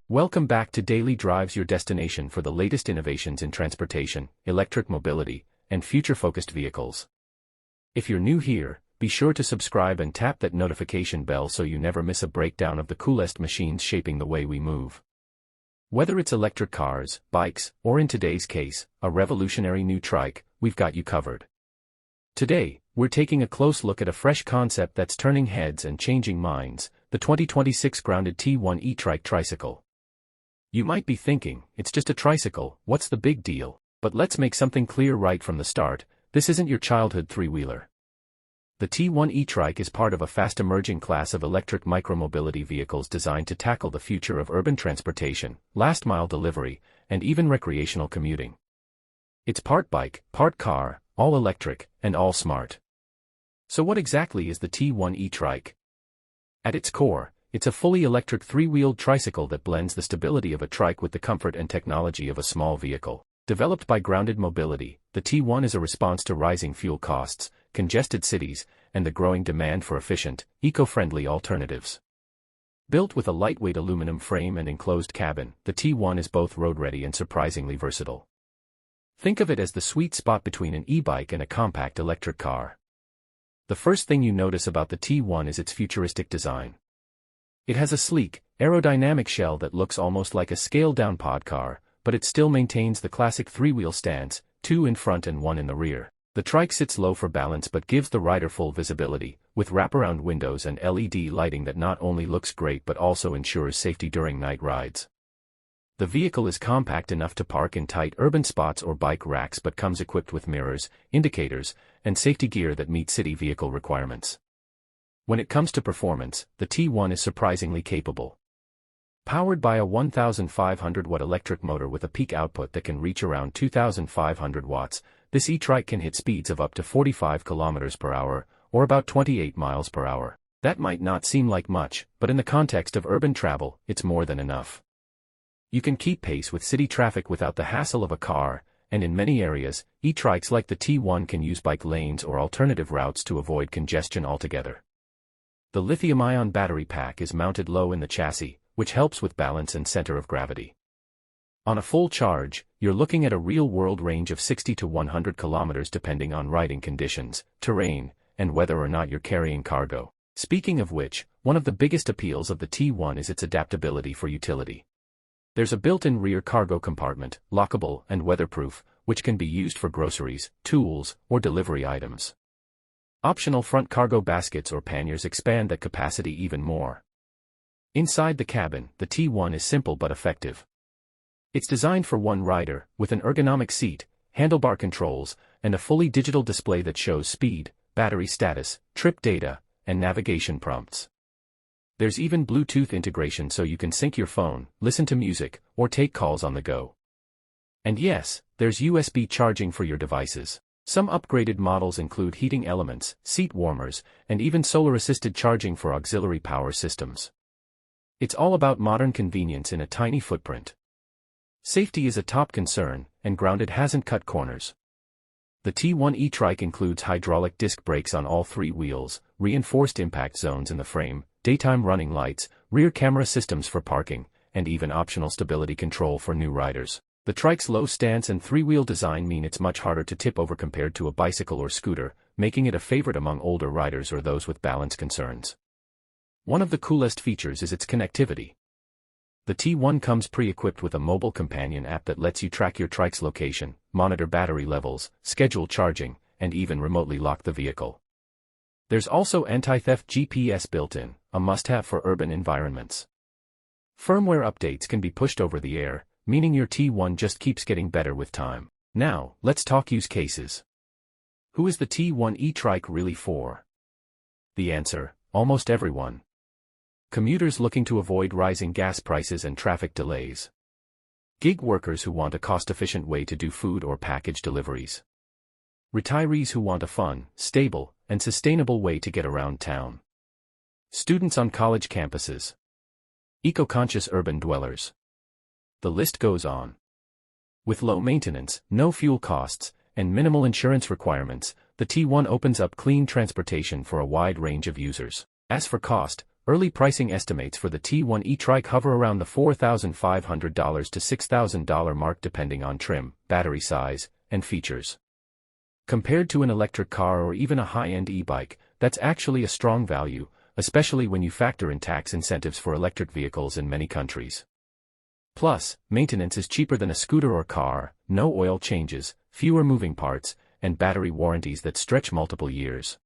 Welcome back to Daily Drives, your destination for the latest innovations in transportation, electric mobility, and future-focused vehicles. If you're new here, be sure to subscribe and tap that notification bell so you never miss a breakdown of the coolest machines shaping the way we move. Whether it's electric cars, bikes, or in today's case, a revolutionary new trike, we've got you covered. Today, we're taking a close look at a fresh concept that's turning heads and changing minds, the 2026 Grounded T1 E-Trike Tricycle. You might be thinking, it's just a tricycle, what's the big deal? But let's make something clear right from the start, this isn't your childhood three-wheeler. The T1 E-Trike is part of a fast-emerging class of electric micromobility vehicles designed to tackle the future of urban transportation, last-mile delivery, and even recreational commuting. It's part bike, part car, all electric, and all smart. So what exactly is the T1 E-Trike? At its core, it's a fully electric three-wheeled tricycle that blends the stability of a trike with the comfort and technology of a small vehicle. Developed by Grounded Mobility, the T1 is a response to rising fuel costs, congested cities, and the growing demand for efficient, eco-friendly alternatives. Built with a lightweight aluminum frame and enclosed cabin, the T1 is both road-ready and surprisingly versatile. Think of it as the sweet spot between an e-bike and a compact electric car. The first thing you notice about the T1 is its futuristic design. It has a sleek, aerodynamic shell that looks almost like a scaled-down pod car, but it still maintains the classic three-wheel stance, two in front and one in the rear. The trike sits low for balance but gives the rider full visibility, with wraparound windows and LED lighting that not only looks great but also ensures safety during night rides. The vehicle is compact enough to park in tight urban spots or bike racks but comes equipped with mirrors, indicators, and safety gear that meet city vehicle requirements. When it comes to performance, the T1 is surprisingly capable. Powered by a 1,500-watt electric motor with a peak output that can reach around 2,500 watts, this e-trike can hit speeds of up to 45 kilometers per hour, or about 28 miles per hour. That might not seem like much, but in the context of urban travel, it's more than enough. You can keep pace with city traffic without the hassle of a car, and in many areas, e-trikes like the T1 can use bike lanes or alternative routes to avoid congestion altogether. The lithium-ion battery pack is mounted low in the chassis, which helps with balance and center of gravity. On a full charge, you're looking at a real-world range of 60 to 100 kilometers depending on riding conditions, terrain, and whether or not you're carrying cargo. Speaking of which, one of the biggest appeals of the T1 is its adaptability for utility. There's a built-in rear cargo compartment, lockable and weatherproof, which can be used for groceries, tools, or delivery items. Optional front cargo baskets or panniers expand that capacity even more. Inside the cabin, the T1 is simple but effective. It's designed for one rider, with an ergonomic seat, handlebar controls, and a fully digital display that shows speed, battery status, trip data, and navigation prompts. There's even Bluetooth integration so you can sync your phone, listen to music, or take calls on the go. And yes, there's USB charging for your devices. Some upgraded models include heating elements, seat warmers, and even solar-assisted charging for auxiliary power systems. It's all about modern convenience in a tiny footprint. Safety is a top concern, and Grounded hasn't cut corners. The T1 E-Trike includes hydraulic disc brakes on all three wheels, reinforced impact zones in the frame, daytime running lights, rear camera systems for parking, and even optional stability control for new riders. The trike's low stance and three-wheel design mean it's much harder to tip over compared to a bicycle or scooter, making it a favorite among older riders or those with balance concerns. One of the coolest features is its connectivity. The T1 comes pre-equipped with a mobile companion app that lets you track your trike's location, monitor battery levels, schedule charging, and even remotely lock the vehicle. There's also anti-theft GPS built-in, a must-have for urban environments. Firmware updates can be pushed over the air, meaning your T1 just keeps getting better with time. Now, let's talk use cases. Who is the T1 E-Trike really for? The answer, almost everyone. Commuters looking to avoid rising gas prices and traffic delays. Gig workers who want a cost-efficient way to do food or package deliveries. Retirees who want a fun, stable, and sustainable way to get around town. Students on college campuses. Eco-conscious urban dwellers. The list goes on. With low maintenance, no fuel costs, and minimal insurance requirements, the T1 opens up clean transportation for a wide range of users. As for cost, Early pricing estimates for the T1 E-Trike hover around the $4,500 to $6,000 mark depending on trim, battery size, and features. Compared to an electric car or even a high-end e-bike, that's actually a strong value, especially when you factor in tax incentives for electric vehicles in many countries. Plus, maintenance is cheaper than a scooter or car, no oil changes, fewer moving parts, and battery warranties that stretch multiple years.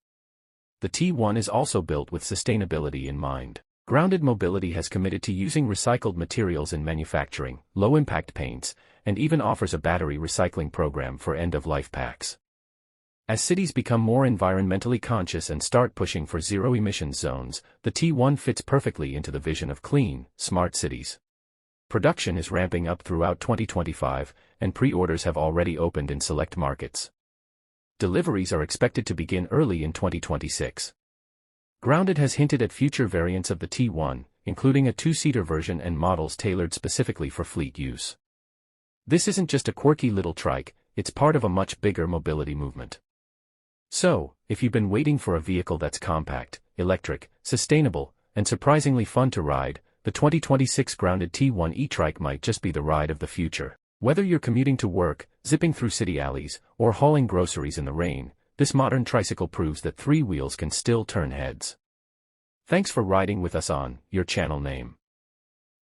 The T1 is also built with sustainability in mind. Grounded Mobility has committed to using recycled materials in manufacturing, low-impact paints, and even offers a battery recycling program for end-of-life packs. As cities become more environmentally conscious and start pushing for zero-emission zones, the T1 fits perfectly into the vision of clean, smart cities. Production is ramping up throughout 2025, and pre-orders have already opened in select markets. Deliveries are expected to begin early in 2026. Grounded has hinted at future variants of the T1, including a two-seater version and models tailored specifically for fleet use. This isn't just a quirky little trike, it's part of a much bigger mobility movement. So, if you've been waiting for a vehicle that's compact, electric, sustainable, and surprisingly fun to ride, the 2026 Grounded T1 E-Trike might just be the ride of the future. Whether you're commuting to work, zipping through city alleys, or hauling groceries in the rain, this modern tricycle proves that three wheels can still turn heads. Thanks for riding with us on your channel name.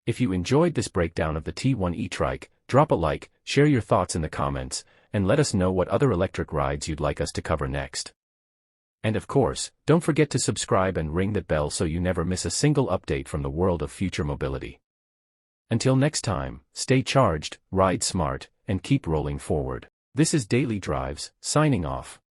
If you enjoyed this breakdown of the T1 E-Trike, drop a like, share your thoughts in the comments, and let us know what other electric rides you'd like us to cover next. And of course, don't forget to subscribe and ring that bell so you never miss a single update from the world of future mobility. Until next time, stay charged, ride smart, and keep rolling forward. This is Daily Drives, signing off.